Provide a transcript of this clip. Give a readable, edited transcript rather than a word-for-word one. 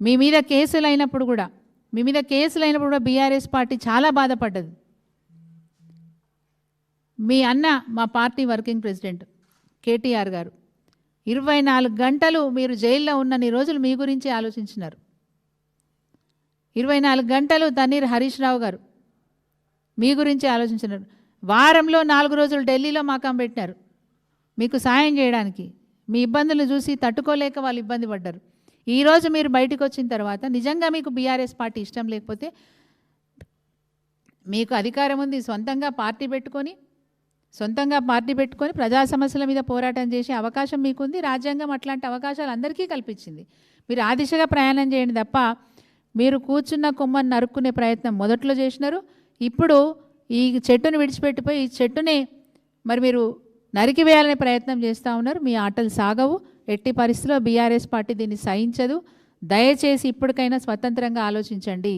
మీ మీద కేసులైనప్పుడు కూడా BRS party చాలా బాధపడ్డది. మీ అన్న మా పార్టీ వర్కింగ్ ప్రెసిడెంట్ కేటీఆర్ గారు 24 గంటలు మీరు జైల్లో ఉన్నన్ని రోజులు మీ గురించి ఆలోచించినారు. 24 గంటలు తన్నీర్ హరీష్ రావు గారు మీ గురించి ఆలోచించినారు. వారంలో 4 రోజులు ఢిల్లీలో మకాం పెట్టినారు మీకు సాయం చేయడానికి. మీ ఇబ్బందులు చూసి తట్టుకోలేక వాళ్ళు ఇబ్బంది పడ్డారు. ఈరోజు మీరు బయటకు వచ్చిన తర్వాత నిజంగా మీకు బీఆర్ఎస్ పార్టీ ఇష్టం లేకపోతే, మీకు అధికారం ఉంది, సొంతంగా పార్టీ పెట్టుకొని ప్రజా సమస్యల మీద పోరాటం చేసే అవకాశం మీకుంది. రాజ్యాంగం అట్లాంటి అవకాశాలు అందరికీ కల్పించింది. మీరు ఆ దిశగా ప్రయాణం చేయండి తప్ప మీరు కూర్చున్న కొమ్మని నరుక్కునే ప్రయత్నం మొదట్లో చేసినారు. ఇప్పుడు ఈ చెట్టును విడిచిపెట్టిపోయి ఈ చెట్టునే మరి మీరు నరికివేయాలనే ప్రయత్నం చేస్తూ ఉన్నారు. మీ ఆటలు సాగవు. ఎట్టి పరిస్థితుల్లో బీఆర్ఎస్ పార్టీ దీన్ని సహించదు. దయచేసి ఇప్పటికైనా స్వతంత్రంగా ఆలోచించండి.